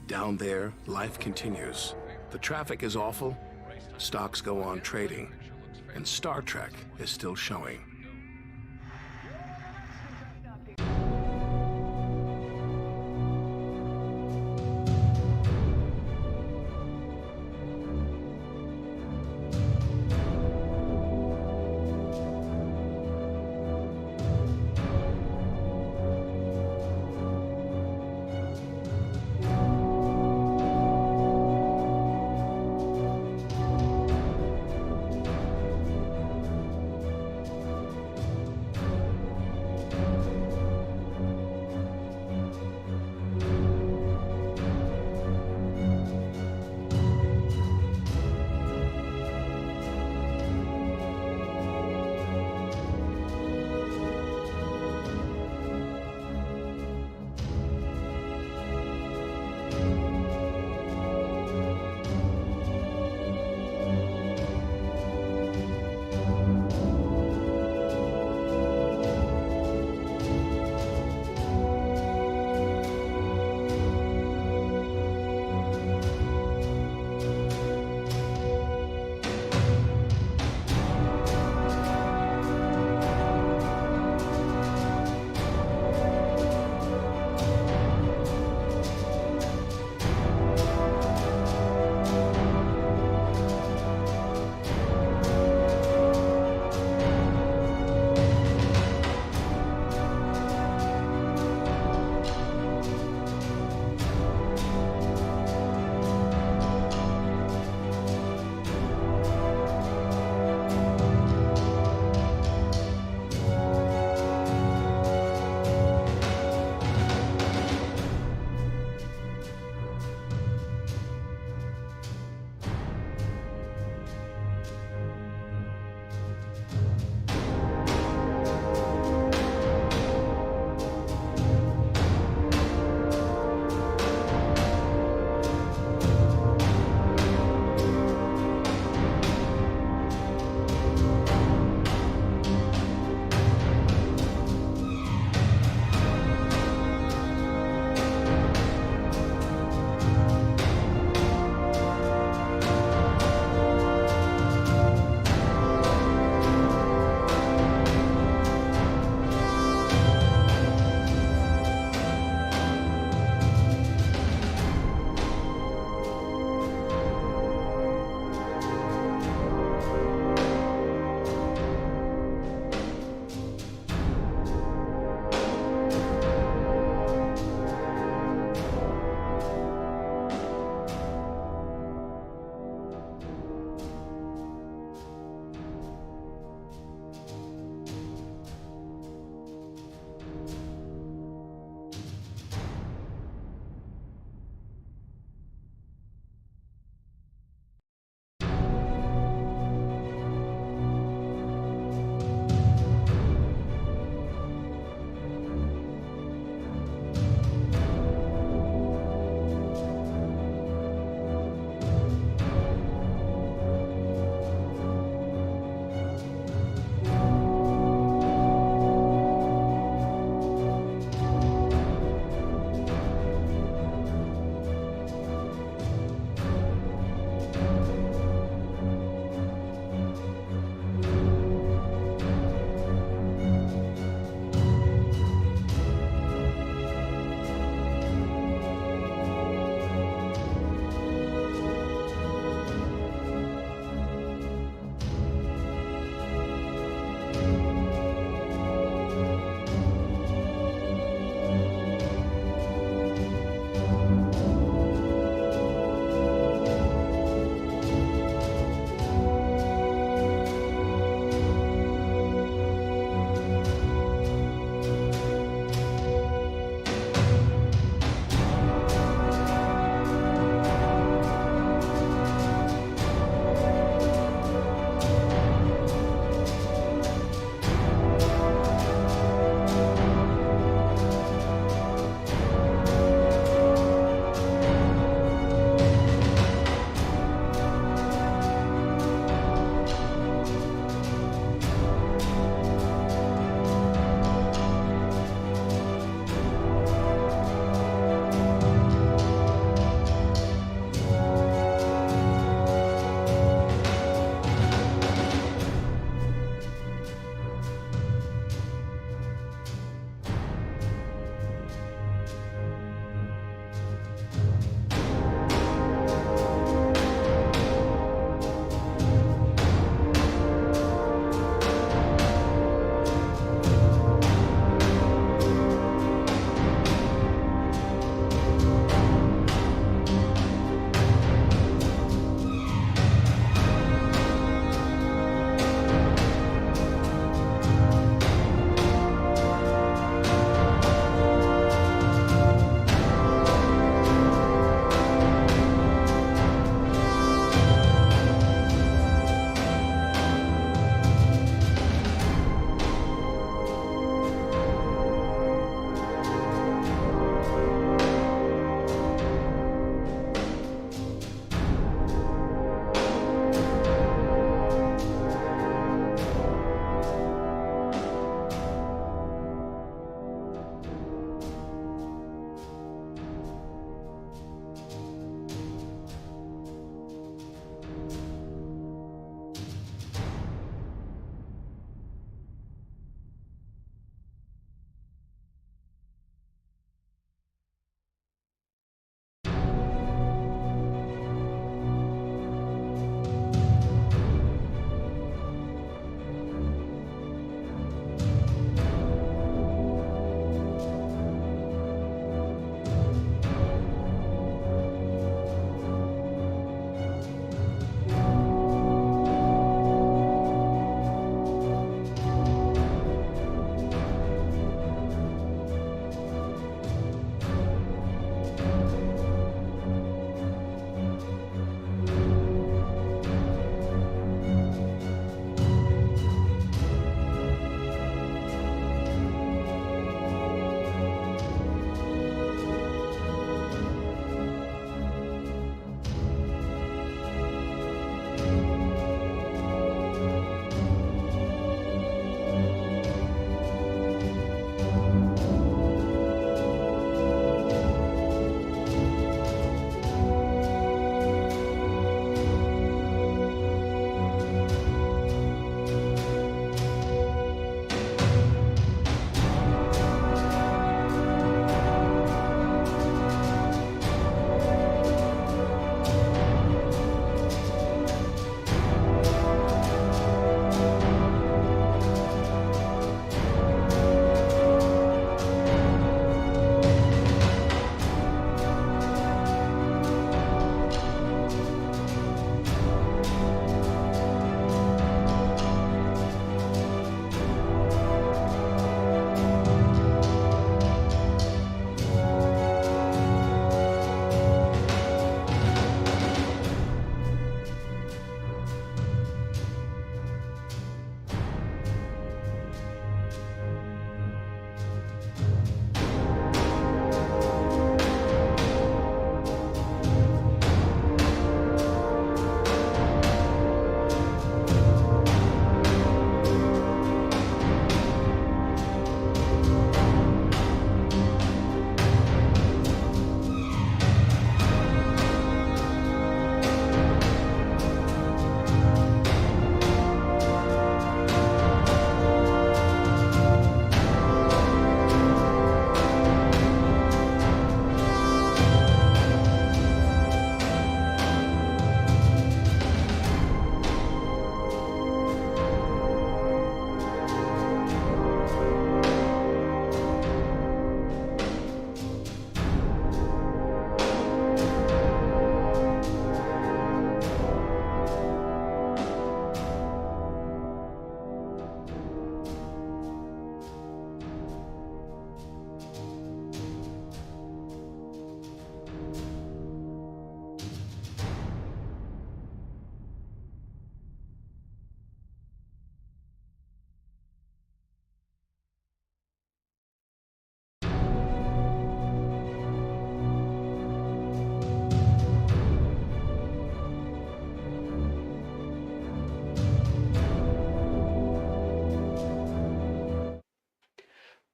Down there, life continues. The traffic is awful, stocks go on trading, and Star Trek is still showing.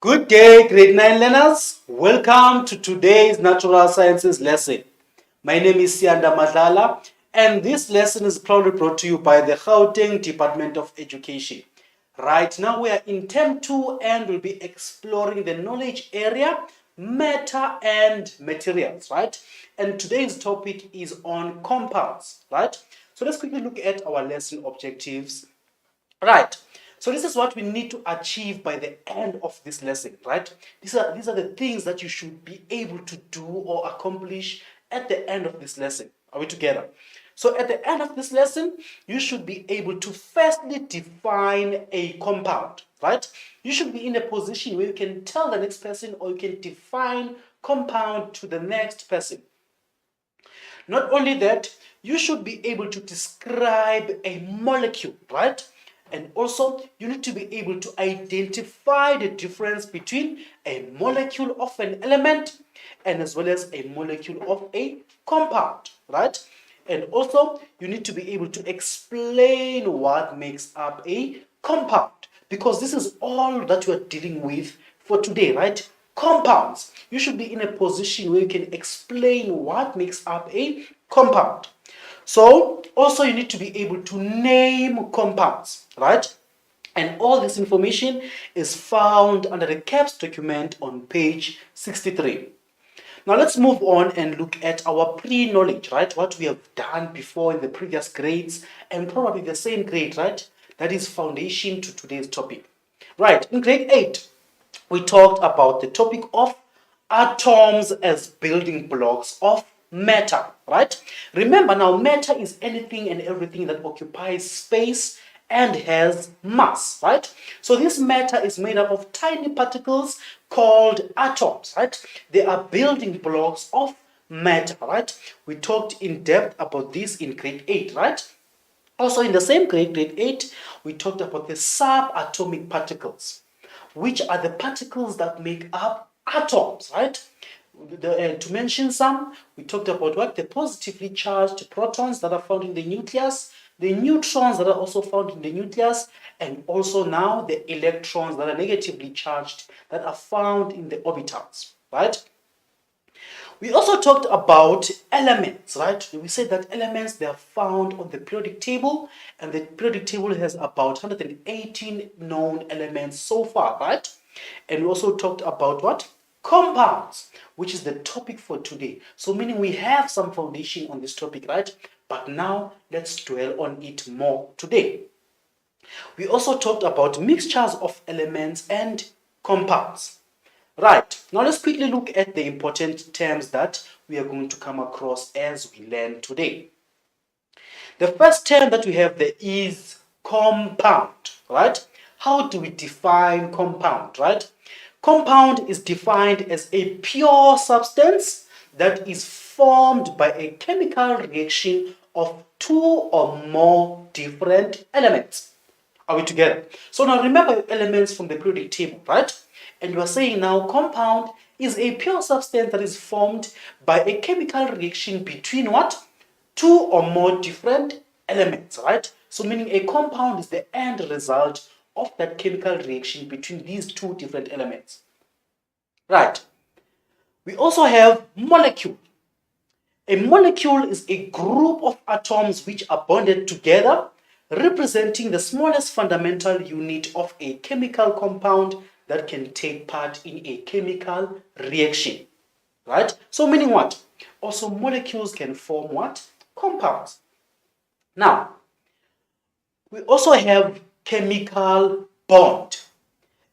Good day, grade 9 learners. Welcome to today's Natural Sciences lesson. My name is Sianda Madlala, and this lesson is proudly brought to you by the Gauteng Department of Education. Right now, we are in term 2 and we'll be exploring the knowledge area, matter and materials, right? And today's topic is on compounds, right? So let's quickly look at our lesson objectives. Right. So this is what we need to achieve by the end of this lesson, right? These are the things that you should be able to do or accomplish at the end of this lesson. Are we together? So at the end of this lesson, you should be able to firstly define a compound, right? You should be in a position where you can tell the next person or you can define compound to the next person. Not only that, you should be able to describe a molecule, right? And also, you need to be able to identify the difference between a molecule of an element and as well as a molecule of a compound, right? And also, you need to be able to explain what makes up a compound, because this is all that we're dealing with for today, right? Compounds. You should be in a position where you can explain what makes up a compound. So, also you need to be able to name compounds, right? And all this information is found under the CAPS document on page 63. Now let's move on and look at our pre-knowledge, right? What we have done before in the previous grades and probably the same grade, right? That is foundation to today's topic. Right, in grade 8, we talked about the topic of atoms as building blocks of matter, right? Remember now, matter is anything and everything that occupies space and has mass, right? So this matter is made up of tiny particles called atoms, right? They are building blocks of matter, right? We talked in depth about this in grade 8, right? Also in the same grade, grade 8, we talked about the subatomic particles, which are the particles that make up atoms, right? To mention some, we talked about what? The positively charged protons that are found in the nucleus, the neutrons that are also found in the nucleus, and also now the electrons that are negatively charged that are found in the orbitals, right? We also talked about elements, right? We said that elements, they are found on the periodic table, and the periodic table has about 118 known elements so far, right? And we also talked about what? Compounds, which is the topic for today. So meaning we have some foundation on this topic, right? But now let's dwell on it more today. We also talked about mixtures of elements and compounds. Right, now let's quickly look at the important terms that we are going to come across as we learn today. The first term that we have there is compound, right? How do we define compound, right? Compound is defined as a pure substance that is formed by a chemical reaction of two or more different elements. Are we together? So now remember elements from the periodic table, right? And we are saying now compound is a pure substance that is formed by a chemical reaction between what? Two or more different elements, right? So meaning a compound is the end result of that chemical reaction between these two different elements. Right. We also have molecule. A molecule is a group of atoms which are bonded together, representing the smallest fundamental unit of a chemical compound that can take part in a chemical reaction, right? So meaning what? Also molecules can form what? Compounds. Now, we also have chemical bond.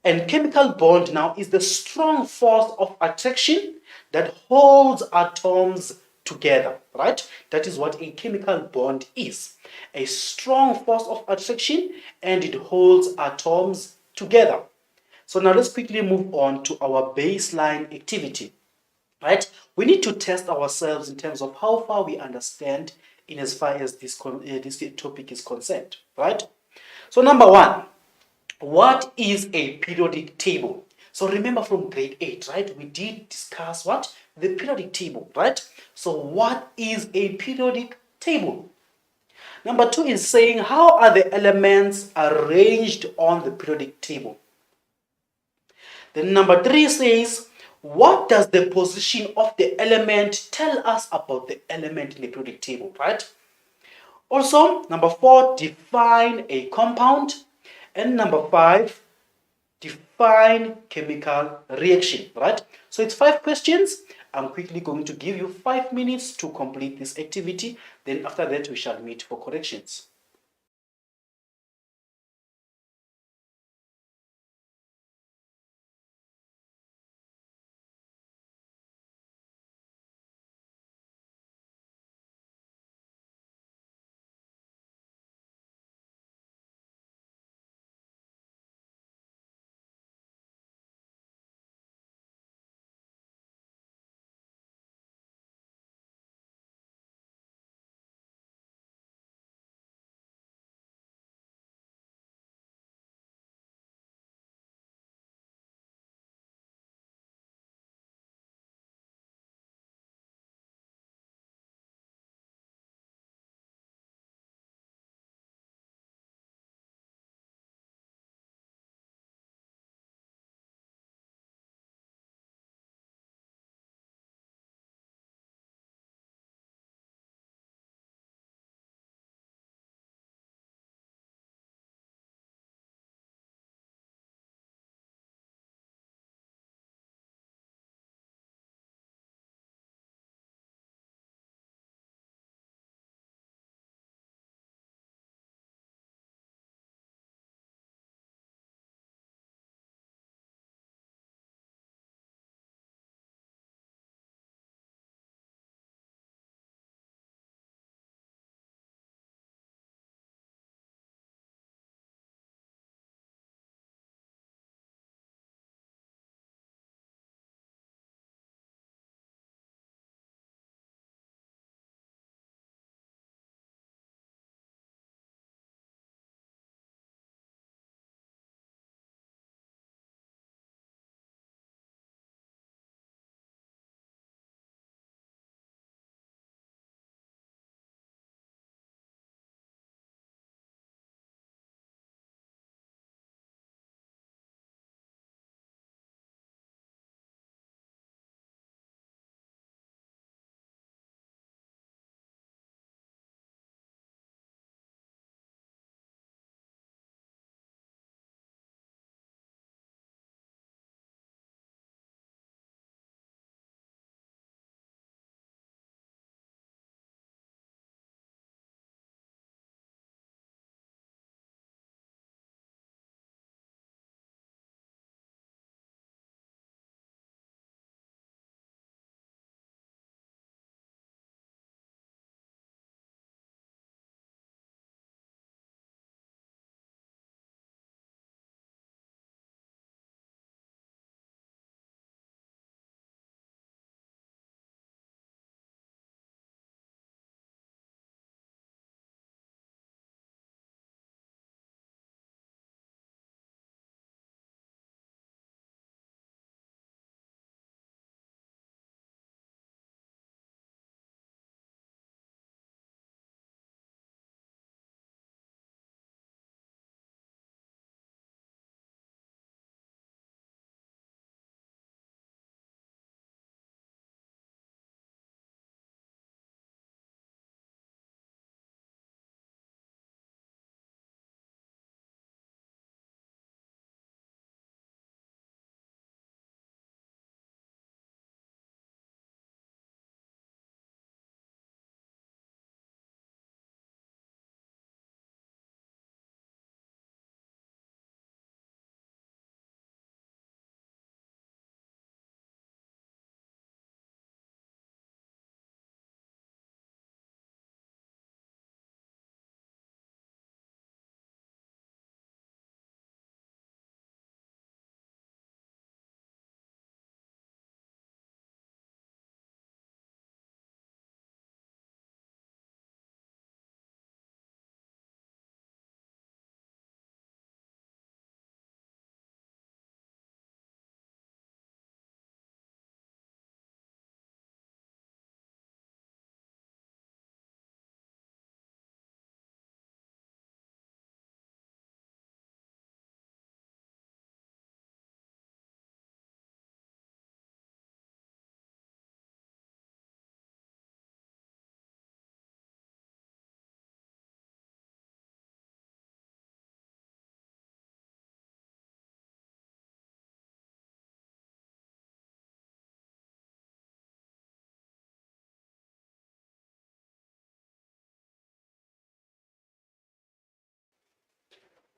And chemical bond now is the strong force of attraction that holds atoms together, right? That is what a chemical bond is. A strong force of attraction, and it holds atoms together. So now let's quickly move on to our baseline activity, right? We need to test ourselves in terms of how far we understand in as far as this topic is concerned, right? So number 1, what is a periodic table? So remember from grade 8, right? We did discuss what? The periodic table, right? So what is a periodic table? Number 2 is saying how are the elements arranged on the periodic table? Then number 3 says, what does the position of the element tell us about the element in the periodic table, right? Also, number 4, define a compound. And number 5, define chemical reaction, right? So it's 5 questions. I'm quickly going to give you 5 minutes to complete this activity. Then after that, we shall meet for corrections.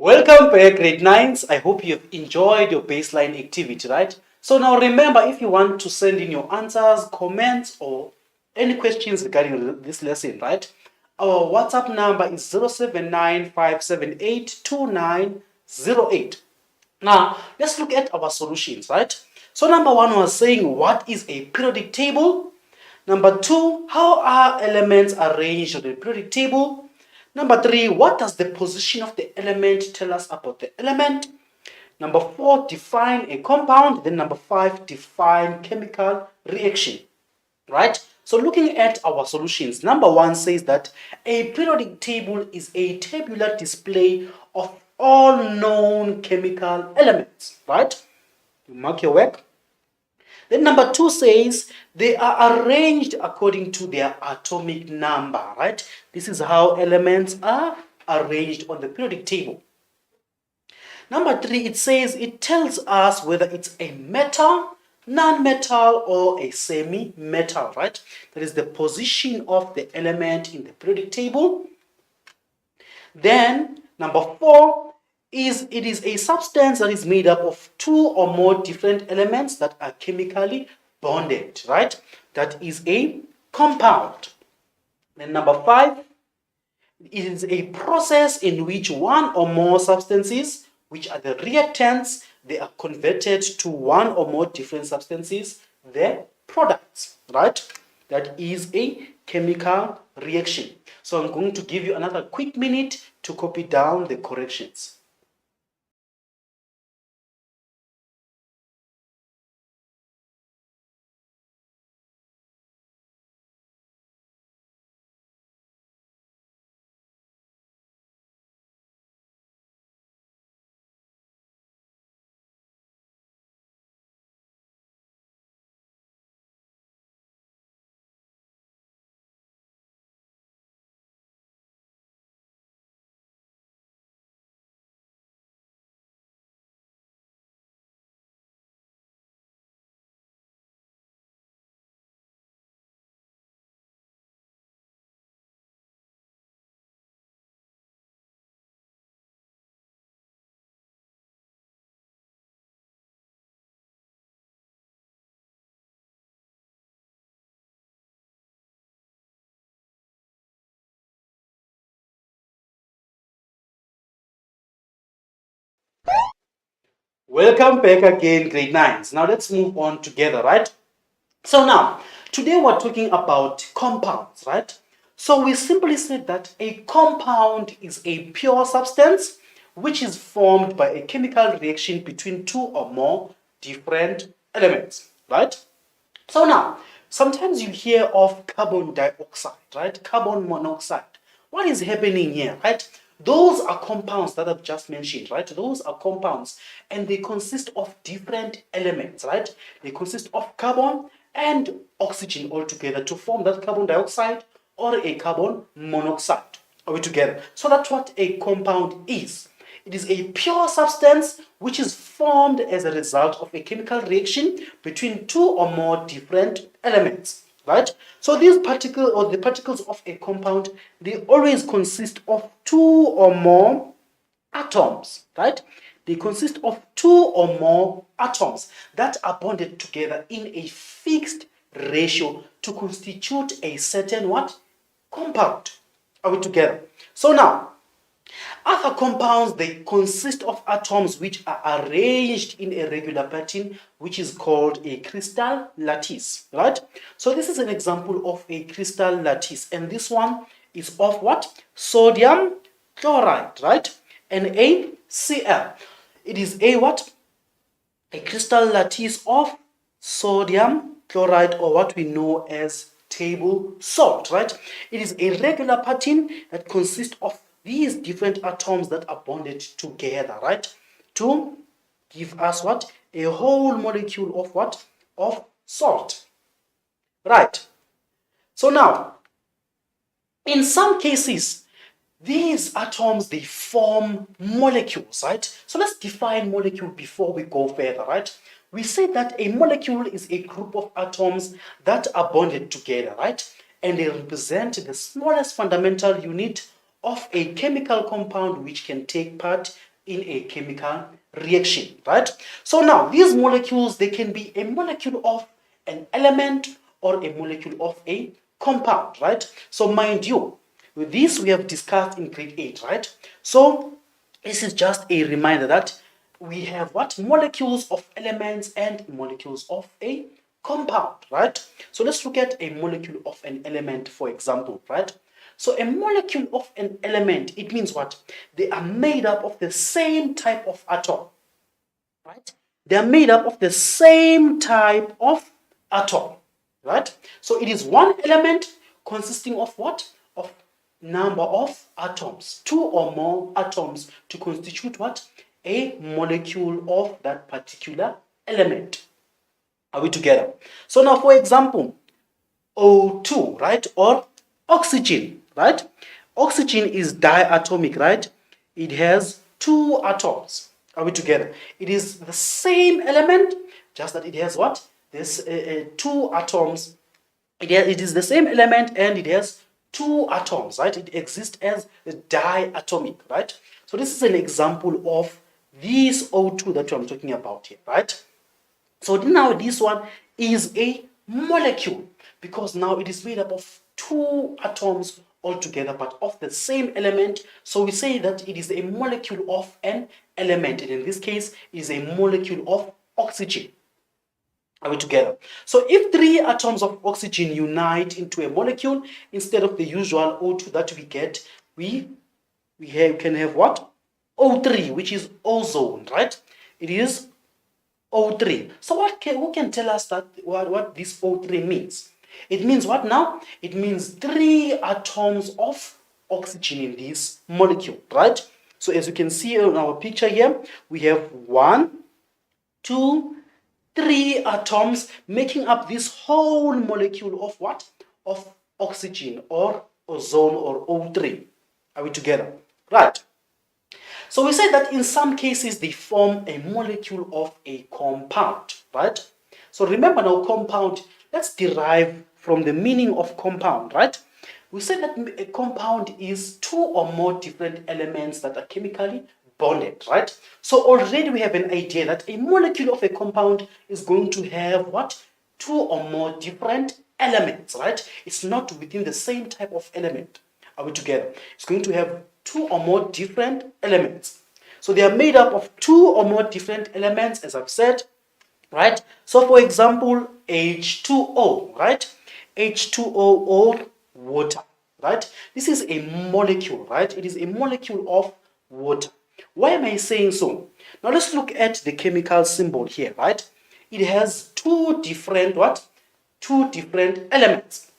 Welcome back, grade 9s. I hope you have enjoyed your baseline activity, right? So now remember, if you want to send in your answers, comments, or any questions regarding this lesson, right? Our WhatsApp number is 079-578-2908. Now, let's look at our solutions, right? So number 1 was saying, what is a periodic table? Number 2, how are elements arranged on the periodic table? Number 3, what does the position of the element tell us about the element? Number 4, define a compound. Then number 5, define chemical reaction. Right? So looking at our solutions, number 1 says that a periodic table is a tabular display of all known chemical elements. Right? You mark your work. Then number 2 says they are arranged according to their atomic number, right? This is how elements are arranged on the periodic table. Number 3, it says it tells us whether it's a metal, non-metal, or a semi-metal, right? That is the position of the element in the periodic table. Then number 4 is it is a substance that is made up of 2 or more different elements that are chemically bonded, right? That is a compound. Then number 5, it is a process in which one or more substances, which are the reactants, they are converted to one or more different substances, their products, right? That is a chemical reaction. So I'm going to give you another quick minute to copy down the corrections. Welcome back again, grade 9s. Now let's move on together, right? So now, today we're talking about compounds, right? So we simply said that a compound is a pure substance which is formed by a chemical reaction between 2 or more different elements, right? So now, sometimes you hear of carbon dioxide, right? Carbon monoxide. What is happening here, right? Those are compounds that I've just mentioned, right? Those are compounds and they consist of different elements, right? They consist of carbon and oxygen all together to form that carbon dioxide or a carbon monoxide. Are we together? So that's what a compound is. It is a pure substance which is formed as a result of a chemical reaction between 2 or more different elements, right? So these particles or the particles of a compound, they always consist of 2 or more atoms, right? They consist of 2 or more atoms that are bonded together in a fixed ratio to constitute a certain what? Compound. Are we together? So now, other compounds, they consist of atoms which are arranged in a regular pattern, which is called a crystal lattice, right? So this is an example of a crystal lattice, and this one is of what? Sodium chloride, right? NaCl. It is a what? A crystal lattice of sodium chloride, or what we know as table salt, right? It is a regular pattern that consists of these different atoms that are bonded together, right? To give us what? A whole molecule of what? Of salt, right? So now, in some cases, these atoms, they form molecules, right? So let's define molecule before we go further, right? We say that a molecule is a group of atoms that are bonded together, right? And they represent the smallest fundamental unit of a chemical compound which can take part in a chemical reaction, right? So now these molecules, they can be a molecule of an element or a molecule of a compound, right? So mind you, with this we have discussed in grade 8, right? So this is just a reminder that we have what? Molecules of elements and molecules of a compound, right? So let's look at a molecule of an element, for example, right? So a molecule of an element, it means what? They are made up of the same type of atom, right? They are made up of the same type of atom, right? So it is one element consisting of what? Of number of atoms, two or more atoms to constitute what? A molecule of that particular element. Are we together? So now, for example, O2, right? Or oxygen, right? Oxygen is diatomic, right? It has two atoms. Are we together? It is the same element, just that it has what? This two atoms. It is the same element and it has two atoms, right? It exists as diatomic, right? So this is an example of this O2 that I'm talking about here, right? So now this one is a molecule because now it is made up of two atoms altogether but of the same element. So we say that it is a molecule of an element, and in this case it is a molecule of oxygen. Are we together? So if three atoms of oxygen unite into a molecule, instead of the usual O2 that we get, we can have what? O3, which is ozone, right? It is O3. So who can tell us that what this O3 means? It means what now? It means three atoms of oxygen in this molecule, right? So as you can see in our picture here, we have 1, 2, 3 atoms making up this whole molecule of what? Of oxygen or ozone or O3. Are we together? Right. So we say that in some cases they form a molecule of a compound, right? So remember now, compound, let's derive from the meaning of compound, right? We say that a compound is two or more different elements that are chemically bonded, right? So already we have an idea that a molecule of a compound is going to have what? Two or more different elements, right? It's not within the same type of element. Are we together? It's going to have two or more different elements. So they are made up of two or more different elements, as I've said, right? So for example, H2O, right? H2O or water, right? This is a molecule, right? It is a molecule of water. Why am I saying so? Now let's look at the chemical symbol here, right? It has two different what? Two different elements,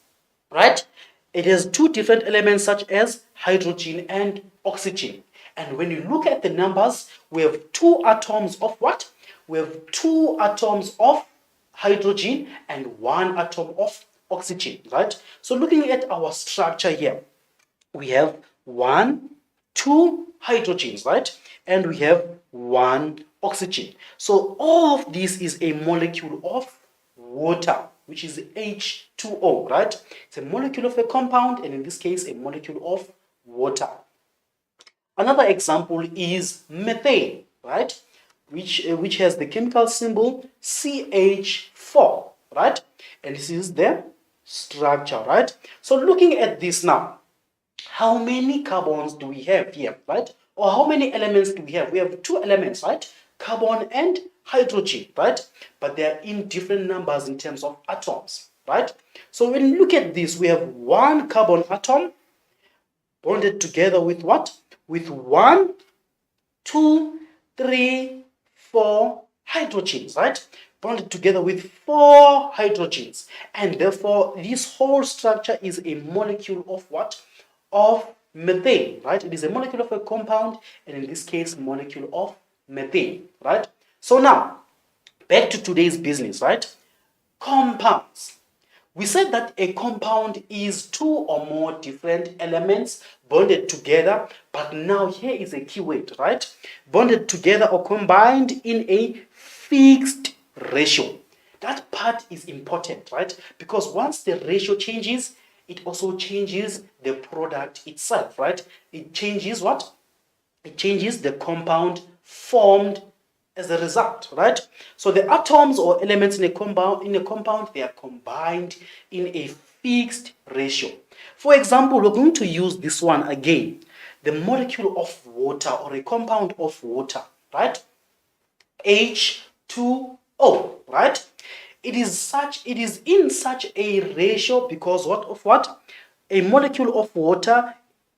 right? It has two different elements such as hydrogen and oxygen. And when you look at the numbers, we have two atoms of what? We have two atoms of hydrogen and one atom of oxygen, right? So looking at our structure here, we have 1, 2 hydrogens, right? And we have 1 oxygen. So all of this is a molecule of water, which is H2O, right? It's a molecule of a compound, and in this case, a molecule of water. Another example is methane, right? Which has the chemical symbol CH4, right? And this is the structure, right? So looking at this now, how many carbons do we have here, right? Or how many elements do we have? We have two elements, right? Carbon and hydrogen, right? But they are in different numbers in terms of atoms, right? So when you look at this, we have one carbon atom bonded together with what? With 1, 2, 3, 4 hydrogens, right? Bonded together with 4 hydrogens. And therefore, this whole structure is a molecule of what? Of methane, right? It is a molecule of a compound, and in this case, molecule of methane, right? So now, back to today's business, right? Compounds. We said that a compound is two or more different elements bonded together, but now here is a key word, right? Bonded together or combined in a fixed ratio. That part is important, right? Because once the ratio changes, it also changes the product itself, right? It changes what? it changes the compound formed as a result, right? So the atoms or elements in a compound, they are combined in a fixed ratio. For example, we're going to use this one again, the molecule of water or a compound of water, right? H2O, right? It is in such a ratio because what? A molecule of water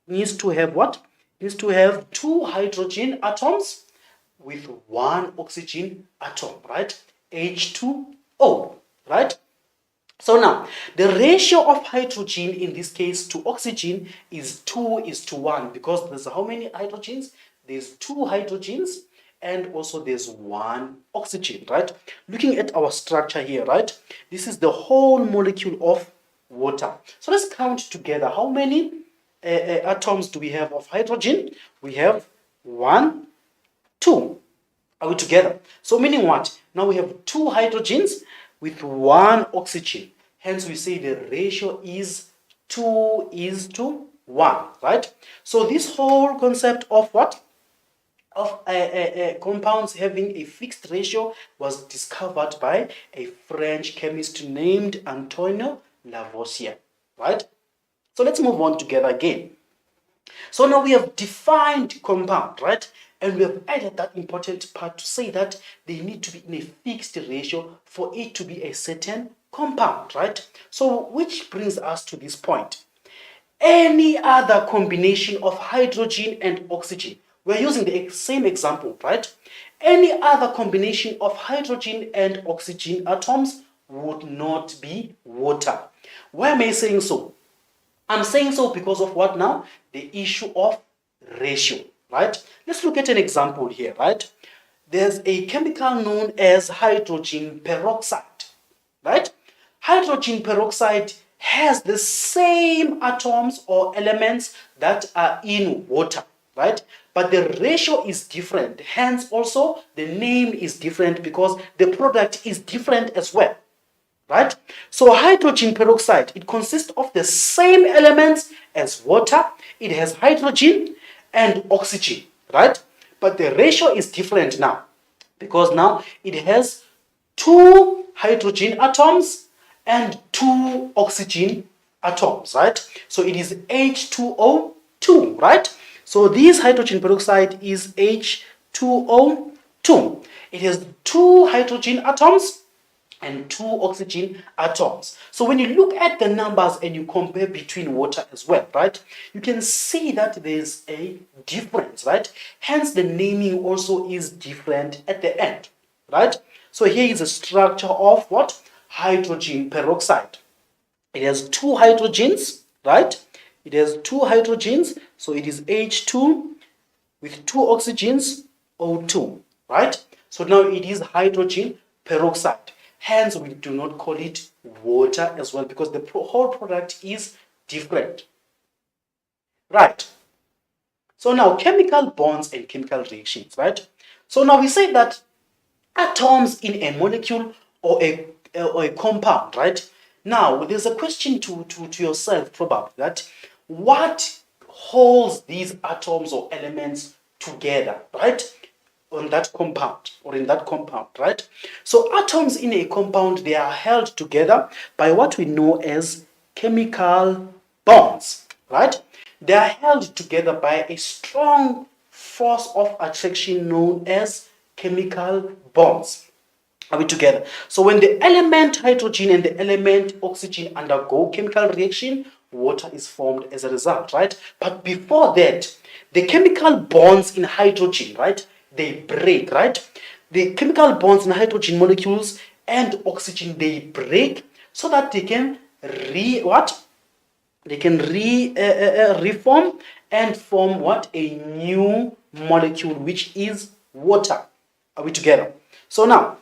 needs to have what? Needs to have 2 hydrogen atoms with 1 oxygen atom, right? H2O, right? So now, the ratio of hydrogen in this case to oxygen is 2:1 because there's how many hydrogens? There's 2 hydrogens and also there's 1 oxygen, right? Looking at our structure here, right? This is the whole molecule of water. So let's count together. How many atoms do we have of hydrogen? We have 1, 2. Are we together? So meaning what? Now we have 2 hydrogens with 1 oxygen. Hence we say the ratio is 2:1, right? So this whole concept of what? Of compounds having a fixed ratio was discovered by a French chemist named Antonio Lavoisier, right? So let's move on together again. So now we have defined compound, right? And we have added that important part to say that they need to be in a fixed ratio for it to be a certain compound, right? So which brings us to this point. Any other combination of hydrogen and oxygen, we're using the same example, right? Any other combination of hydrogen and oxygen atoms would not be water. Why am I saying so? I'm saying so because of what now? The issue of ratio, right? Let's look at an example here, right? There's a chemical known as hydrogen peroxide, right? Hydrogen peroxide has the same atoms or elements that are in water, right? But the ratio is different. Hence, also, the name is different because the product is different as well, right? So hydrogen peroxide, it consists of the same elements as water. It has hydrogen and oxygen, right? But the ratio is different now because now it has 2 hydrogen atoms and 2 oxygen atoms, right? So it is H2O2, right? So this hydrogen peroxide is H2O2. It has 2 hydrogen atoms and 2 oxygen atoms. So when you look at the numbers and you compare between water as well, right, you can see that there's a difference, right? Hence the naming also is different at the end, right? So here is a structure of what? Hydrogen peroxide. It has 2 hydrogens, right? It has 2 hydrogens, so it is H2 with 2 oxygens, O2, right? So now it is hydrogen peroxide. Hence, we do not call it water as well because the whole product is different. Right. So now chemical bonds and chemical reactions, right? So now we say that atoms in a molecule or a compound, right? Now there's a question to yourself probably that what holds these atoms or elements together, right? On that compound or in that compound, right? So atoms in a compound, they are held together by what we know as chemical bonds, right? They are held together by a strong force of attraction known as chemical bonds. Are we together? So when the element hydrogen and the element oxygen undergo chemical reaction, water is formed as a result, right? But before that, the chemical bonds in hydrogen, right, they break, right? The chemical bonds in hydrogen molecules and oxygen, they break so that they can reform and form what? A new molecule, which is water. Are we together? So now,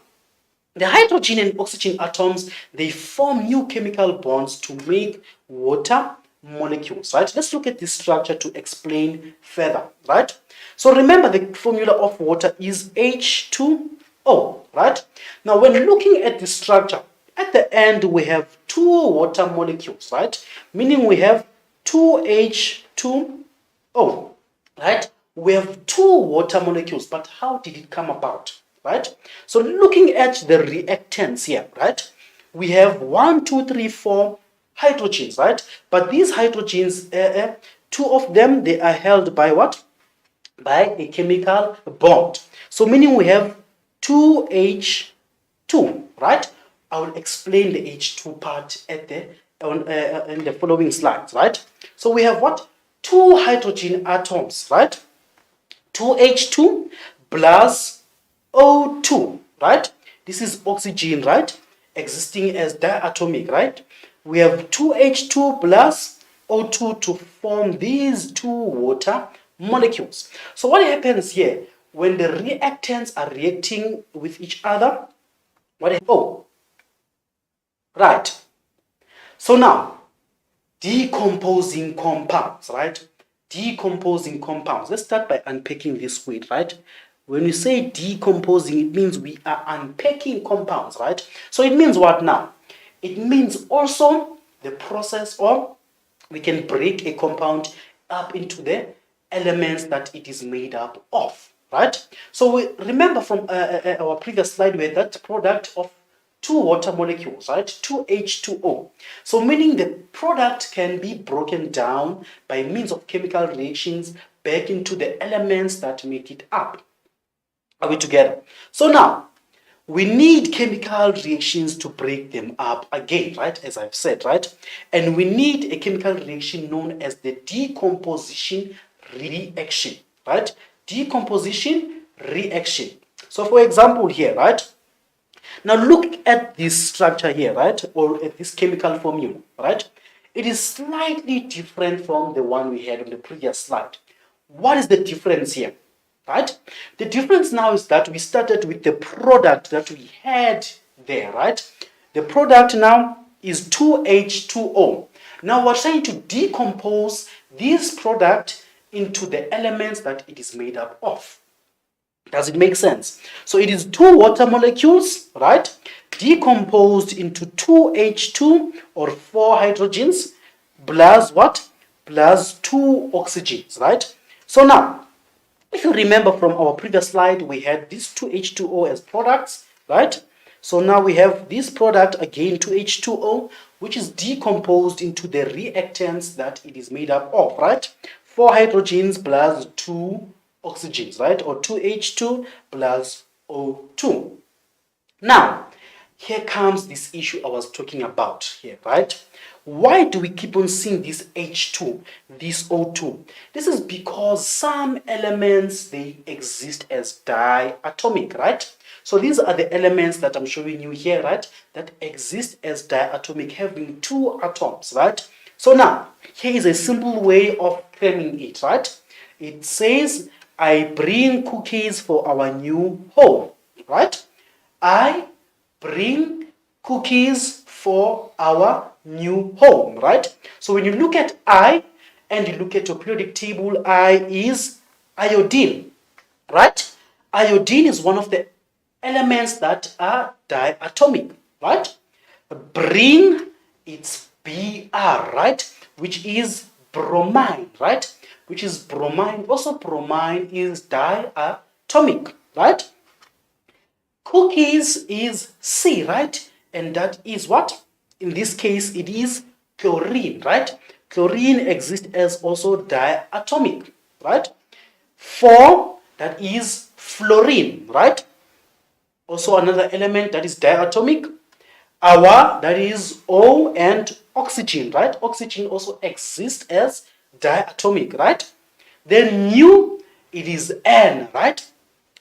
the hydrogen and oxygen atoms, they form new chemical bonds to make water molecules, right? Let's look at this structure to explain further, right? So remember the formula of water is H2O, right? Now when looking at the structure, at the end we have 2 water molecules, right? Meaning we have 2H2O, right? we have two water molecules, but how did it come about, right? So looking at the reactants here, right? We have 1, 2, 3, 4 hydrogens, right? But these hydrogens, two of them, they are held by what? By a chemical bond. So meaning we have 2H2, right? I will explain the H2 part at the in the following slides, right? So we have what? Two hydrogen atoms, right? 2H2 plus O2, right? This is oxygen, right? Existing as diatomic, right? We have 2H2 plus O2 to form these two water molecules. So what happens here when the reactants are reacting with each other? Right. So now, decomposing compounds, right? Decomposing compounds. Let's start by unpacking this word, right? When we say decomposing, it means we are unpacking compounds, right? So it means what now? It means also the process of we can break a compound up into the elements that it is made up of, right? So we remember from our previous slide we had that product of two water molecules, right? 2H2O. So meaning the product can be broken down by means of chemical reactions back into the elements that make it up. Are we together? So now, we need chemical reactions to break them up again, right? As I've said, right? And we need a chemical reaction known as the decomposition reaction, right? Decomposition reaction. So for example here, right? Now look at this structure here, right? Or at this chemical formula, right? It is slightly different from the one we had on the previous slide. What is the difference here? Right? The difference now is that we started with the product that we had there, right? The product now is 2H2O. Now we're trying to decompose this product into the elements that it is made up of. Does it make sense? So it is two water molecules, right? Decomposed into 2H2 or 4 hydrogens plus what? Plus 2 oxygens, right? So now, if you remember from our previous slide, we had these 2H2O as products, right? So now we have this product, again 2H2O, which is decomposed into the reactants that it is made up of, right? 4 hydrogens plus 2 oxygens, right? Or 2H2 plus O2. Now, here comes this issue I was talking about here, right? Why do we keep on seeing this H2, this O2? This is because some elements, they exist as diatomic, right? So these are the elements that I'm showing you here, right? That exist as diatomic, having 2 atoms, right? So now, here is a simple way of claiming it, right? It says, I bring cookies for our new home, right? I bring cookies for our new home, right? So when you look at I and you look at your periodic table, I is iodine, right? Iodine is one of the elements that are diatomic, right? Bring, it's Br, right? Which is bromine, right? Which is bromine. Also bromine is diatomic, right? Cookies is C, right? And that is what? In this case, it is chlorine, right? Chlorine exists as also diatomic, right? 4, that is fluorine, right? Also another element that is diatomic. Our, that is O, and oxygen, right? Oxygen also exists as diatomic, right? Then mu, it is N, right?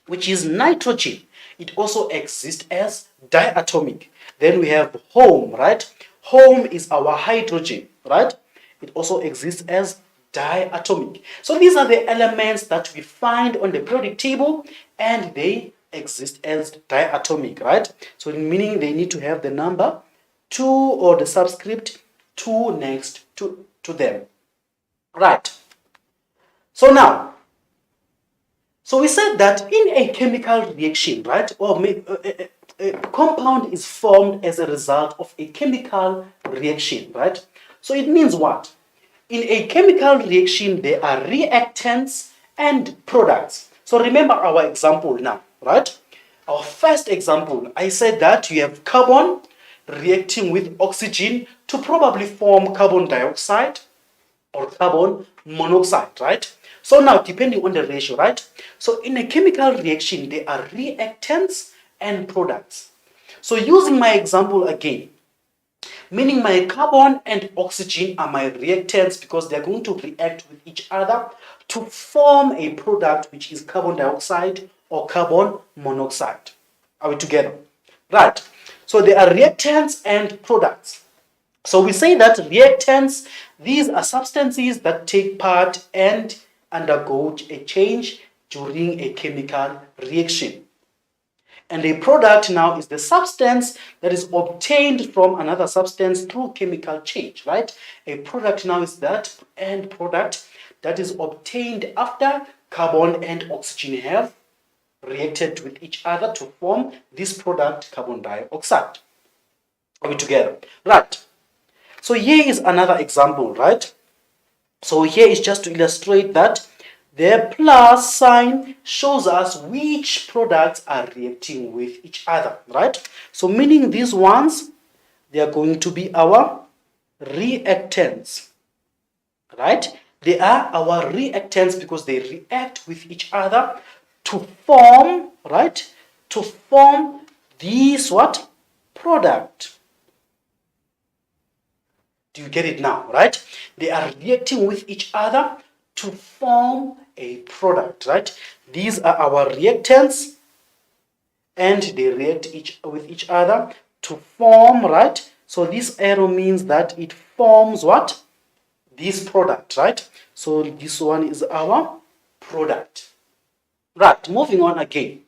Which is nitrogen. It also exists as diatomic. Then we have home, right? Home is our hydrogen, right? It also exists as diatomic. So these are the elements that we find on the periodic table, and they exist as diatomic, right? So meaning they need to have the number 2 or the subscript 2 next to them, right? So now, so we said that in a chemical reaction, right, or a compound is formed as a result of a chemical reaction, right? So it means what? In a chemical reaction, there are reactants and products. So remember our example now, right? Our first example, I said that you have carbon reacting with oxygen to probably form carbon dioxide or carbon monoxide, right? So now, depending on the ratio, right? So in a chemical reaction, there are reactants and products. So using my example again, meaning my carbon and oxygen are my reactants because they're going to react with each other to form a product which is carbon dioxide or carbon monoxide. Are we together? Right. So there are reactants and products. So we say that reactants, these are substances that take part and undergo a change during a chemical reaction. And a product now is the substance that is obtained from another substance through chemical change, right? A product now is that end product that is obtained after carbon and oxygen have reacted with each other to form this product, carbon dioxide. Are we together? Right. So here is another example, right? So here is just to illustrate that the plus sign shows us which products are reacting with each other, right? So meaning these ones, they are going to be our reactants, right? They are our reactants because they react with each other to form, right? To form this what? Product. Do you get it now, right? They are reacting with each other to form a product, right? These are our reactants and they react with each other to form, right? So this arrow means that it forms what? This product, right? So this one is our product. Right, moving on again.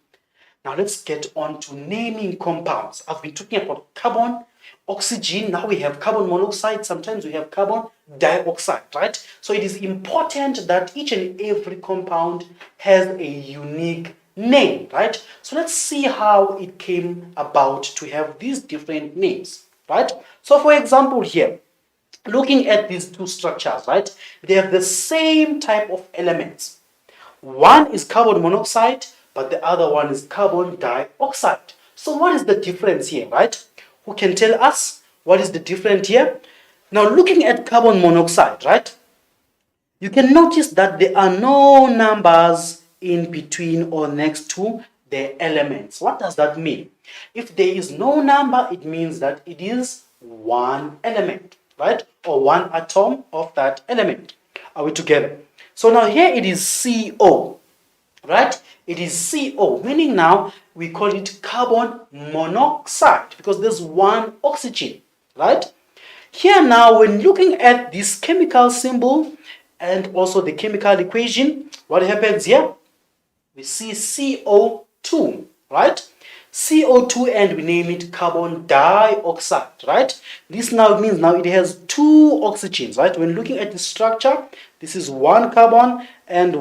Now let's get on to naming compounds. I've been talking about carbon, oxygen. Now we have carbon monoxide. Sometimes we have carbon dioxide, right? So it is important that each and every compound has a unique name, right? So let's see how it came about to have these different names, right? So for example here, looking at these two structures, right? They have the same type of elements. One is carbon monoxide, but the other one is carbon dioxide. So what is the difference here, right? Who can tell us what is the difference here? Now looking at carbon monoxide, right? You can notice that there are no numbers in between or next to the elements. What does that mean? If there is no number, it means that it is one element, right? Or one atom of that element. Are we together? So now here it is CO, right? It is CO, meaning now we call it carbon monoxide because there's one oxygen, right? Here now, when looking at this chemical symbol and also the chemical equation, what happens here? We see CO2, right? CO2 and we name it carbon dioxide, right? This now means now it has two oxygens, right? When looking at the structure, this is one carbon and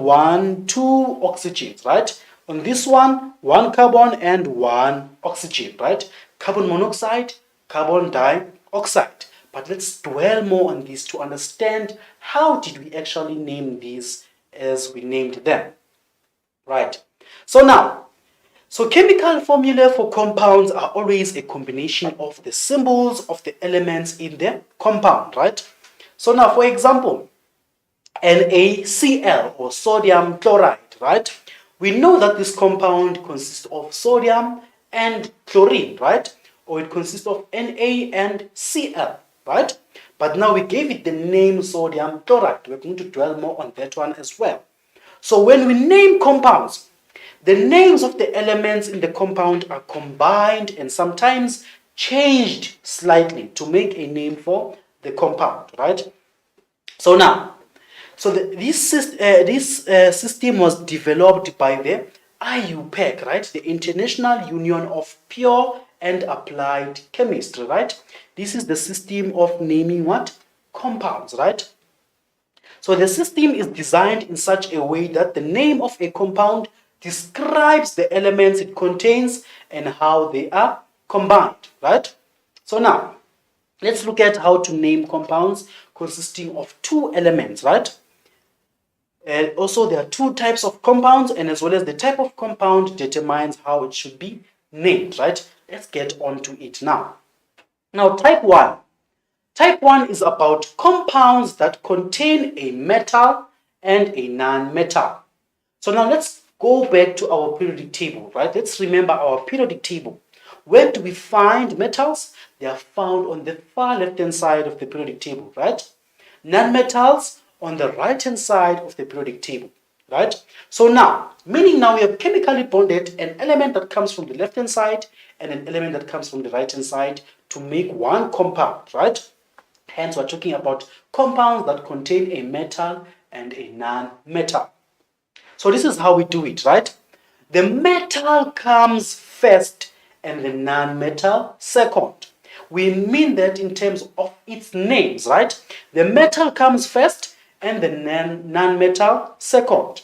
two oxygens, right? On this one carbon and one oxygen, right? Carbon monoxide, carbon dioxide. But let's dwell more on this to understand how did we actually name these as we named them, right? So chemical formula for compounds are always a combination of the symbols of the elements in the compound, right? So now, for example, NaCl or sodium chloride, right? We know that this compound consists of sodium and chlorine, right? Or it consists of Na and Cl, right? But now we gave it the name sodium chloride. We're going to dwell more on that one as well. So when we name compounds, the names of the elements in the compound are combined and sometimes changed slightly to make a name for the compound, right? So now, this system was developed by the IUPAC, right? The International Union of Pure and Applied Chemistry, right? This is the system of naming what? Compounds, right? So the system is designed in such a way that the name of a compound describes the elements it contains and how they are combined, right? So now, let's look at how to name compounds consisting of two elements, right? And also there are two types of compounds, and as well as the type of compound determines how it should be named, right? Let's get on to it now. Now, type 1. Type 1 is about compounds that contain a metal and a non-metal. So now let's go back to our periodic table, right? Let's remember our periodic table. Where do we find metals? They are found on the far left-hand side of the periodic table, right? Non-metals on the right-hand side of the periodic table, right? So now, meaning now we have chemically bonded an element that comes from the left-hand side and an element that comes from the right-hand side to make one compound, right? Hence, we're talking about compounds that contain a metal and a non-metal. So this is how we do it, right? The metal comes first and the non-metal second. We mean that in terms of its names, right? The metal comes first and the non-metal second.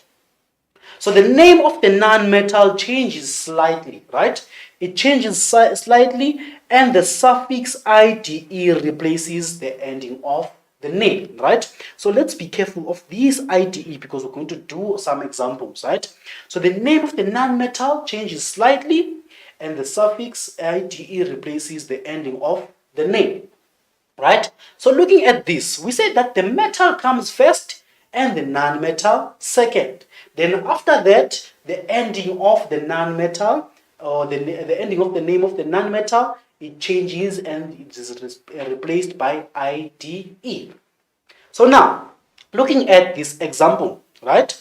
So the name of the non-metal changes slightly, right? It changes slightly and the suffix IDE replaces the ending of the name, right? So let's be careful of these IDE because we're going to do some examples, right? So the name of the non-metal changes slightly and the suffix IDE replaces the ending of the name, right? So looking at this, we say that the metal comes first and the non-metal second. Then after that, the ending of the non-metal or the ending of the name of the non-metal, it changes and it is replaced by IDE. So now, looking at this example, right?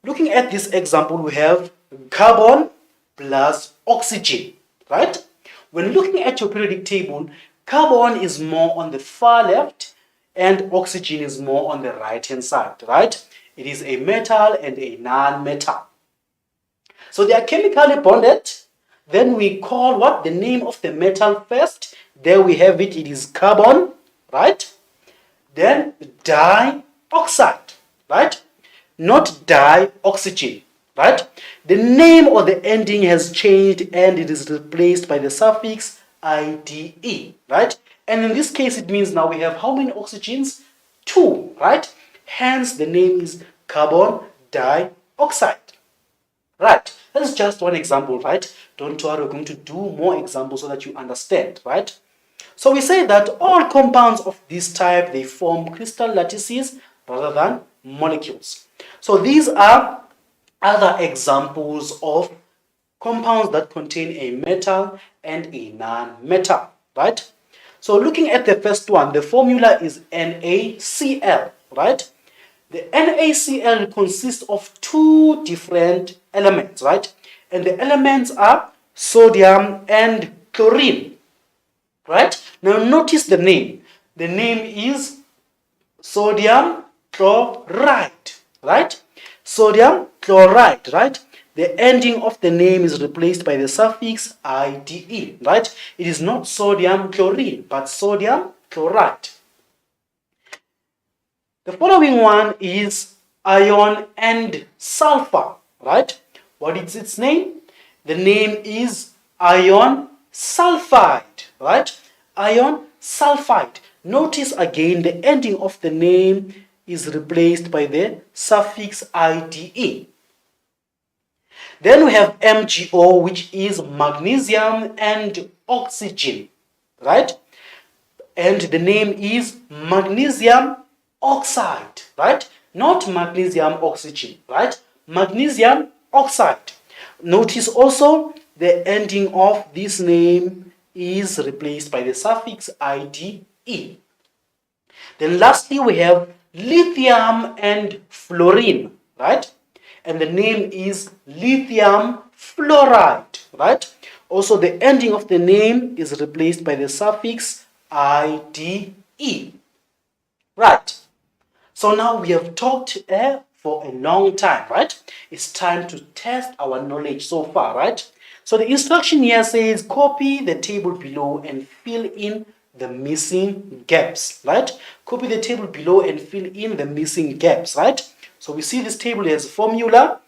Looking at this example, we have carbon plus oxygen, right? When looking at your periodic table, carbon is more on the far left and oxygen is more on the right hand side, right? It is a metal and a non-metal. So they are chemically bonded. Then we call what? The name of the metal first. There we have it. It is carbon, right? Then dioxide, right? Not dioxygen, right? The name or the ending has changed and it is replaced by the suffix IDE, right? And in this case, it means now we have how many oxygens? 2, right? Hence, the name is carbon dioxide. Right, that is just one example, right? Don't worry, we're going to do more examples so that you understand, right? So we say that all compounds of this type, they form crystal lattices rather than molecules. So these are other examples of compounds that contain a metal and a non-metal, right? So looking at the first one, the formula is NaCl, right? The NaCl consists of two different elements, right? And the elements are sodium and chlorine, right? Now notice the name. The name is sodium chloride, right? Sodium chloride, right? The ending of the name is replaced by the suffix IDE, right? It is not sodium chlorine, but sodium chloride. The following one is iron and sulfur, right? What is its name? The name is iron sulfide, right? Iron sulfide. Notice again the ending of the name is replaced by the suffix IDE. Then we have MgO, which is magnesium and oxygen, right? And the name is magnesium oxide, right? Not magnesium oxygen, right? Magnesium oxide. Notice also the ending of this name is replaced by the suffix IDE. Then lastly, we have lithium and fluorine, right? And the name is lithium fluoride, right? Also, the ending of the name is replaced by the suffix IDE. Right. So now we have talked for a long time, right? It's time to test our knowledge so far, right? So the instruction here says copy the table below and fill in the missing gaps, right? Copy the table below and fill in the missing gaps, right? So we see this table has a formula.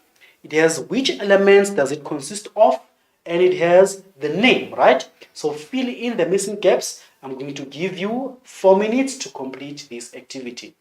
It has which elements does it consist of, and it has the name, right? So fill in the missing gaps. I'm going to give you 4 minutes to complete this activity.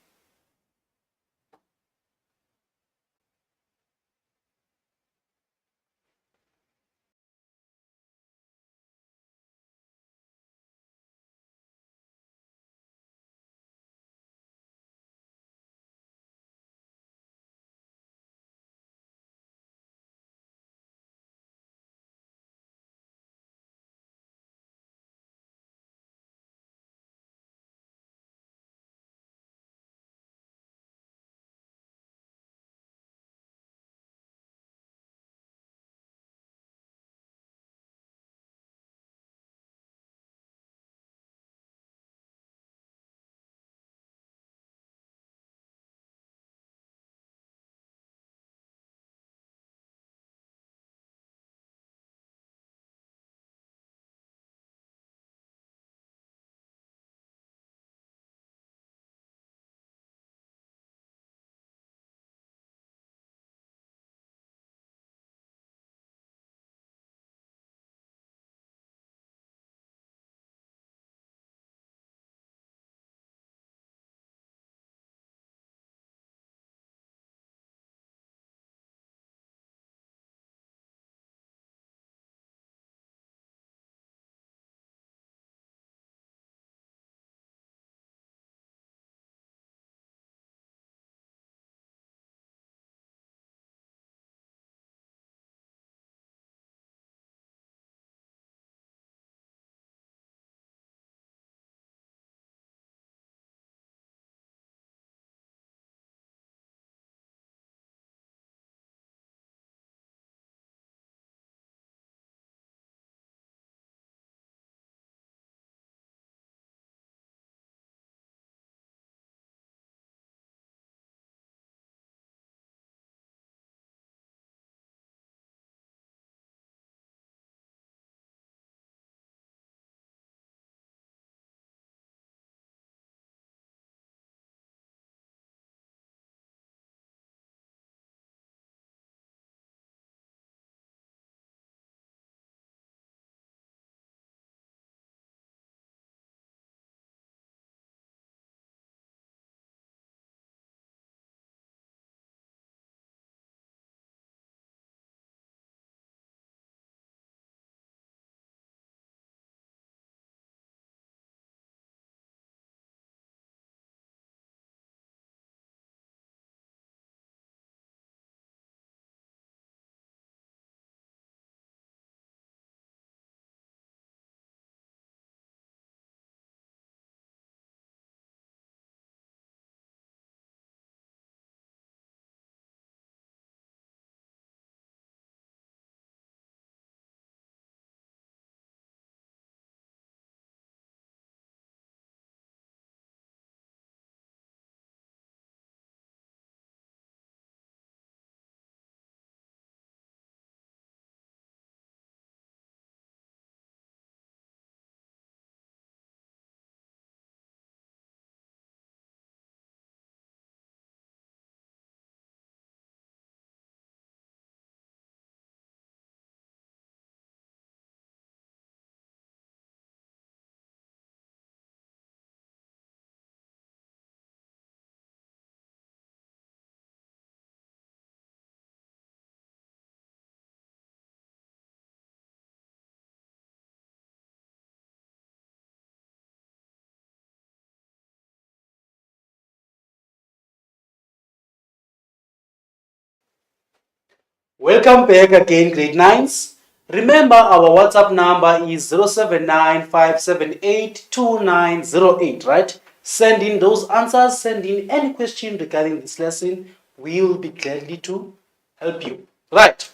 Welcome back again, grade 9s. Remember, our WhatsApp number is 079-578-2908, right? Send in those answers, send in any question regarding this lesson. We will be gladly to help you. Right.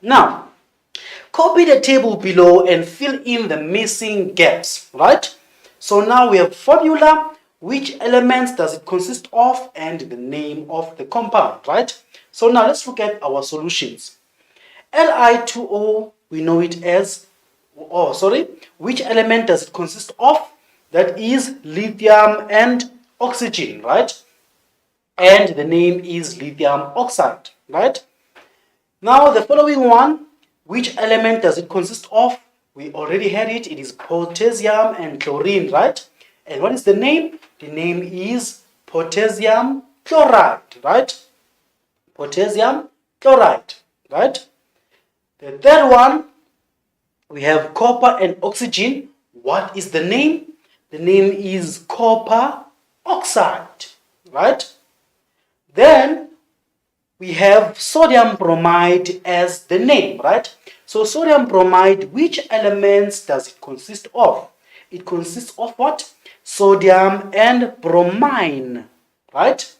Now, copy the table below and fill in the missing gaps, right? So now we have formula, which elements does it consist of, and the name of the compound, right? So now let's look at our solutions. Li2O, we know it as, which element does it consist of? That is lithium and oxygen, right? And the name is lithium oxide, right? Now the following one, which element does it consist of? We already had it. It is potassium and chlorine, right? And what is the name? The name is potassium chloride, right? Potassium chloride, right? The third one, we have copper and oxygen. What is the name? The name is copper oxide, right? Then we have sodium bromide as the name, right? So sodium bromide, which elements does it consist of? It consists of what? Sodium and bromine, right?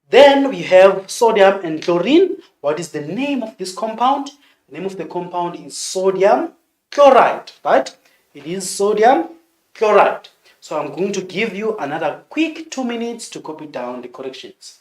Then we have sodium and chlorine. What is the name of this compound? The name of the compound is sodium chloride, right? It is sodium chloride. So I'm going to give you another quick 2 minutes to copy down the corrections.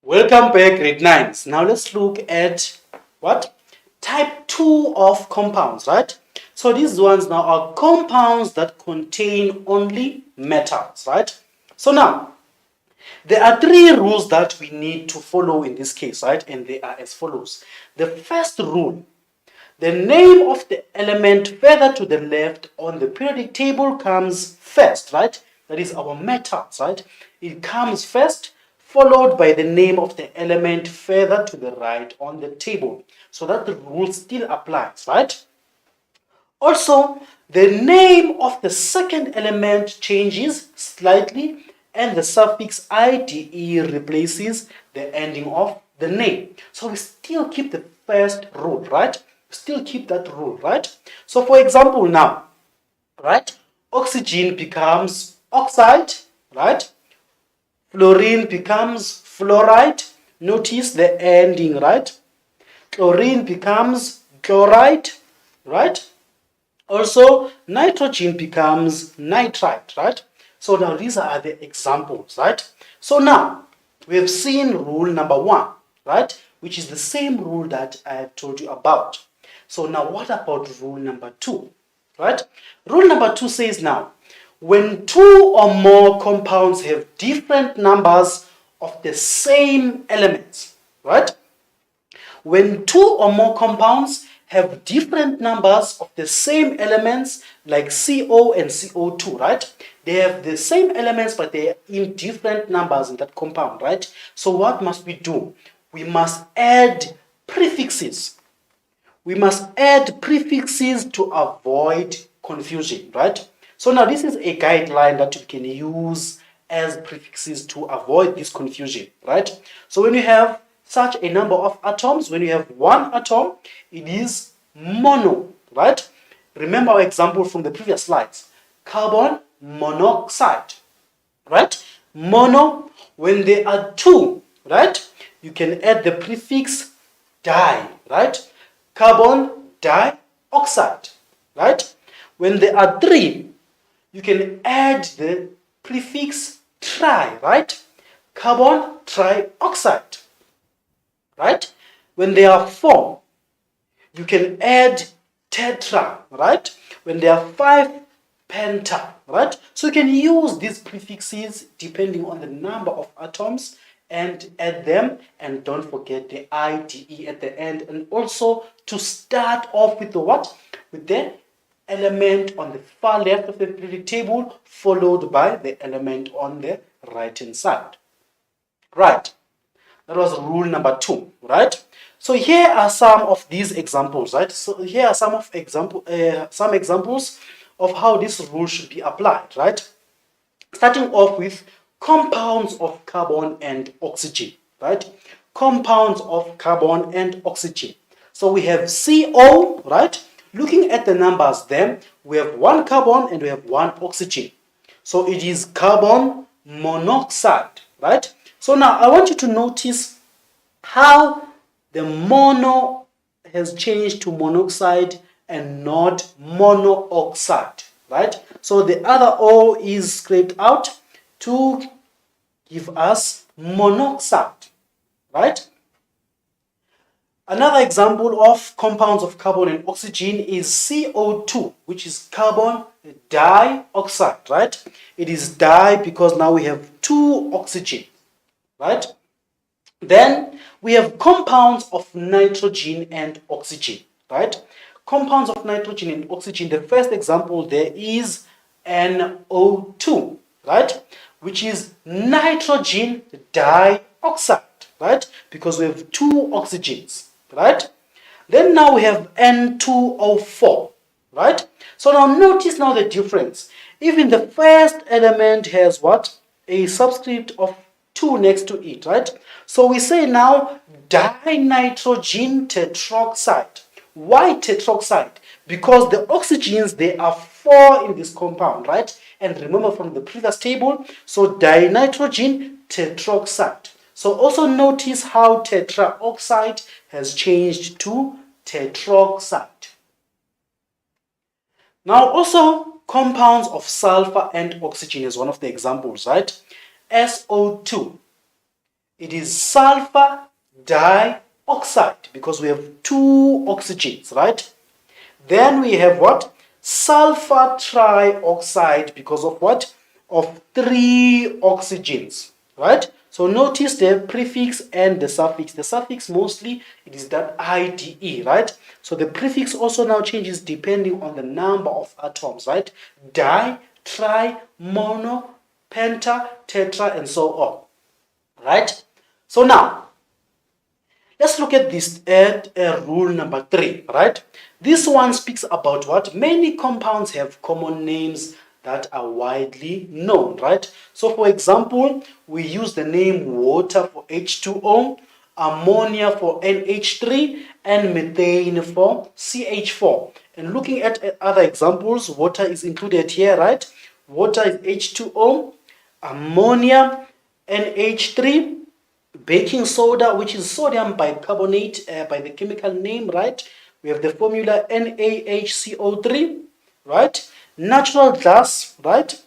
Welcome back, grade 9s. Now let's look at what? Type 2 of compounds, right? So these ones now are compounds that contain only metals, right? So now, there are 3 rules that we need to follow in this case, right? And they are as follows. The first rule, the name of the element further to the left on the periodic table comes first, right? That is our metals, right? It comes first, followed by the name of the element further to the right on the table. So that the rule still applies, right? Also, the name of the second element changes slightly and the suffix ide replaces the ending of the name. So we still keep the first rule, right? Still keep that rule, right? So for example now, right? Oxygen becomes oxide, right? Fluorine becomes fluoride. Notice the ending, right? Chlorine becomes chloride, right? Also, nitrogen becomes nitrite, right? So now these are the examples, right? So now we have seen rule number 1, right? Which is the same rule that I have told you about. So now what about rule number 2, right? Rule number 2 says now, when 2 or more compounds have different numbers of the same elements, right? When 2 or more compounds have different numbers of the same elements, like CO and CO2, right? They have the same elements, but they are in different numbers in that compound, right? So what must we do? We must add prefixes. We must add prefixes to avoid confusion, right? So now this is a guideline that you can use as prefixes to avoid this confusion, right? So when you have such a number of atoms, when you have one atom, it is mono, right? Remember our example from the previous slides. Carbon monoxide, right? Mono, when there are 2, right? You can add the prefix di, right? Carbon dioxide, right? When there are 3, you can add the prefix tri, right? Carbon trioxide, right? When there are 4, you can add tetra, right? When there are 5, penta, right? So you can use these prefixes depending on the number of atoms and add them, and don't forget the IDE at the end, and also to start off with the what? With the element on the far left of the periodic table, followed by the element on the right hand side. Right, that was rule number 2, right? So here are some of these examples, right? So here are some examples of how this rule should be applied, right? Starting off with compounds of carbon and oxygen, right? Compounds of carbon and oxygen. So we have CO, right? Looking at the numbers then, we have 1 carbon and we have 1 oxygen. So it is carbon monoxide, right? So now I want you to notice how the mono has changed to monoxide and not monooxide, right? So the other O is scraped out to give us monoxide, right? Another example of compounds of carbon and oxygen is CO2, which is carbon dioxide, right? It is di because now we have 2 oxygen, right? Then we have compounds of nitrogen and oxygen, right? Compounds of nitrogen and oxygen, the first example there is NO2, right? Which is nitrogen dioxide, right? Because we have 2 oxygens, right? Then now we have N2O4, right? So now notice now the difference. Even the first element has what? A subscript of 2 next to it, right? So we say now dinitrogen tetroxide. Why tetroxide? Because the oxygens, there are 4 in this compound, right? And remember from the previous table, so dinitrogen tetroxide. So also notice how tetraoxide has changed to tetroxide. Now also compounds of sulfur and oxygen is one of the examples, right? SO2. It is sulfur dioxide because we have 2 oxygens, right? Then we have what? Sulfur trioxide because of what? Of 3 oxygens, right? So notice the prefix and the suffix. The suffix mostly it is that IDE, right? So the prefix also now changes depending on the number of atoms, right? Di, tri, mono, penta, tetra, and so on, right? So now let's look at this at rule number 3, right? This one speaks about what? Many compounds have common names that are widely known, right? So for example, we use the name water for H2O, ammonia for NH3, and methane for CH4. And looking at other examples, water is included here, right? Water is H2O, ammonia, NH3, baking soda, which is sodium bicarbonate by the chemical name, right? We have the formula NaHCO3, right? Natural gas, right?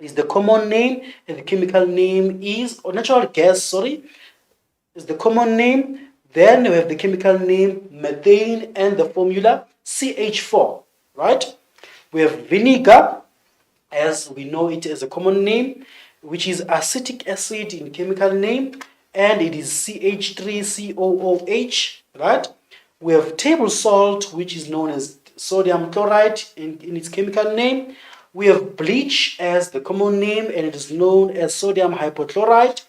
is the common name, and the chemical name is, or natural gas, sorry, is the common name. Then we have the chemical name methane and the formula CH4, right? We have vinegar, as we know it as a common name, which is acetic acid in chemical name, and it is CH3COOH, right? We have table salt, which is known as sodium chloride in its chemical name. We have bleach as the common name, and it is known as sodium hypochlorite.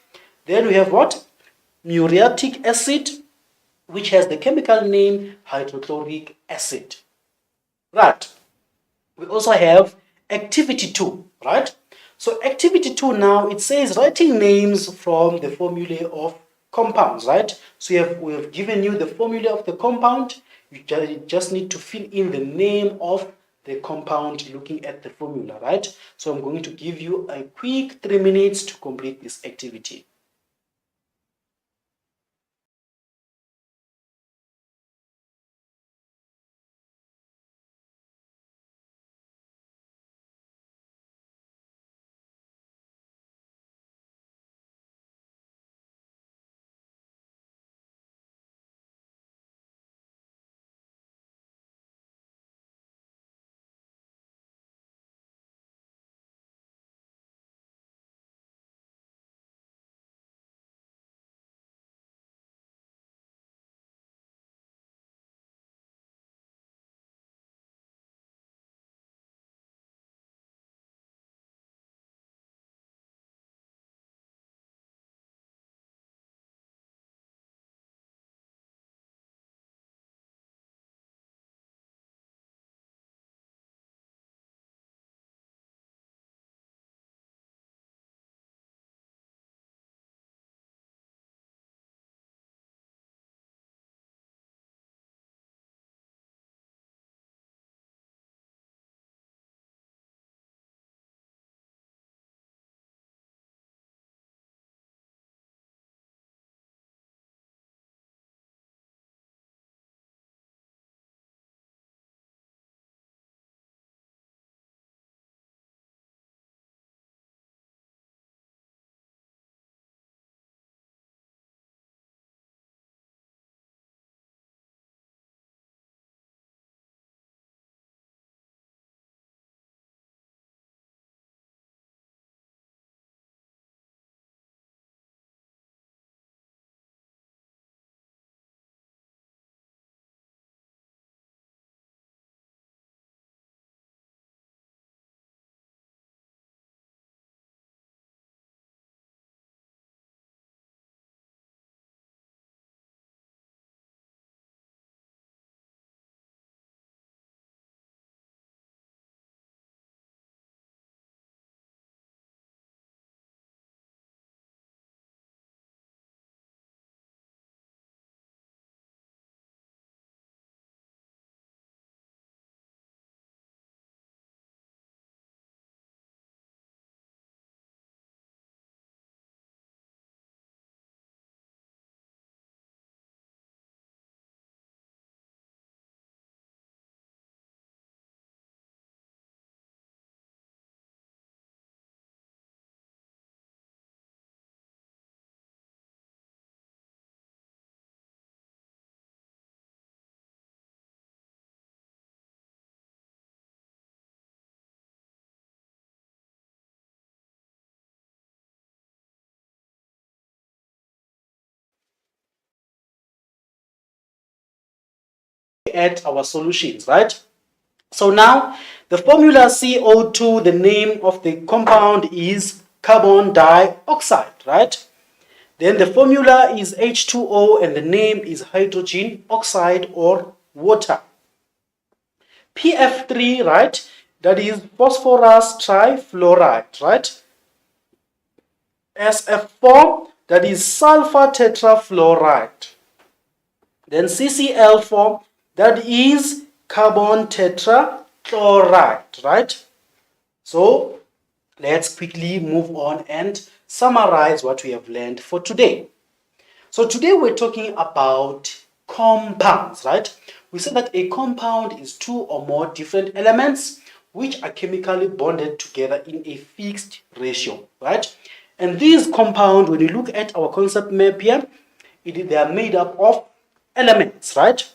Then we have what? Muriatic acid, which has the chemical name hydrochloric acid. Right. We also have activity 2, right? So activity 2 now, it says writing names from the formulae of compounds, right? So we have given you the formula of the compound. You just need to fill in the name of the compound looking at the formula, right? So I'm going to give you a quick 3 minutes to complete this activity. At our solutions, right? So now the formula CO2, the name of the compound is carbon dioxide, right? Then the formula is H2O and the name is hydrogen oxide or water. PF3, right? That is phosphorus trifluoride, right? SF4, that is sulfur tetrafluoride. Then CCl4, that is carbon tetrachloride, right? So let's quickly move on and summarize what we have learned for today. So today we're talking about compounds, right? We said that a compound is two or more different elements which are chemically bonded together in a fixed ratio, right? And these compounds, when you look at our concept map here, they are made up of elements, right?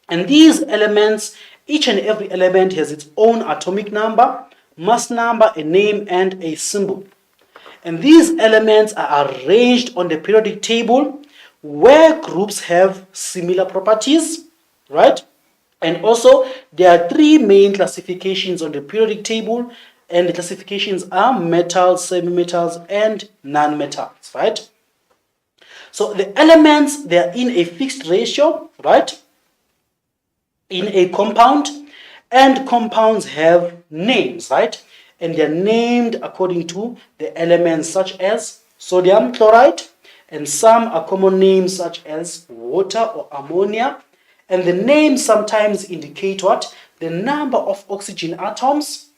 And these elements, each and every element has its own atomic number, mass number, a name, and a symbol. And these elements are arranged on the periodic table where groups have similar properties, right? And also, there are three main classifications on the periodic table, and the classifications are metals, semi-metals, and non-metals, right? So the elements, they are in a fixed ratio, right? In a compound, and compounds have names, right? And they're named according to the elements such as sodium chloride, and some are common names such as water or ammonia. And the names sometimes indicate what? The number of oxygen atoms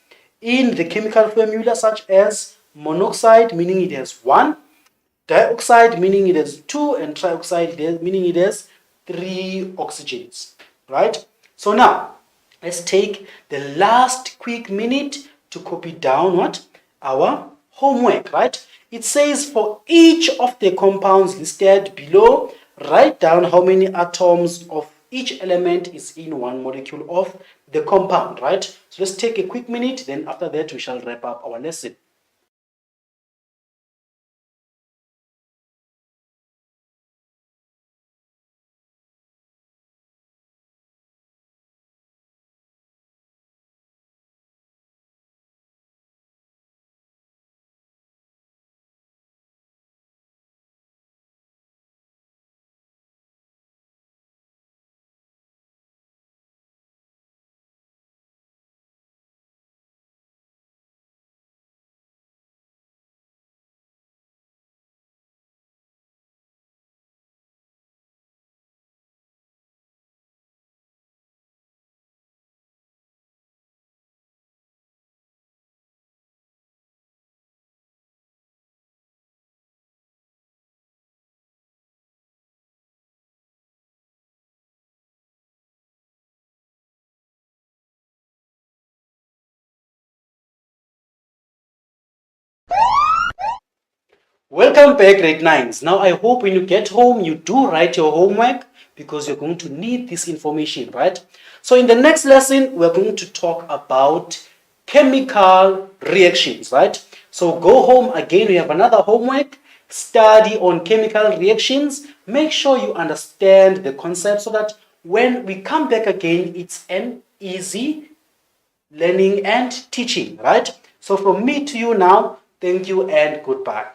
in the chemical formula, such as monoxide, meaning it has 1, dioxide, meaning it has 2, and trioxide, meaning it has 3 oxygens, right? So now, let's take the last quick minute to copy down what? Our homework, right? It says for each of the compounds listed below, write down how many atoms of each element is in one molecule of the compound, right? So let's take a quick minute, then after that we shall wrap up our lesson. Welcome back, grade 9s. Now I hope when you get home, you do write your homework because you're going to need this information, right? So in the next lesson, we're going to talk about chemical reactions, right? So go home again, we have another homework, study on chemical reactions. Make sure you understand the concept so that when we come back again, it's an easy learning and teaching, right? So from me to you now, thank you and goodbye.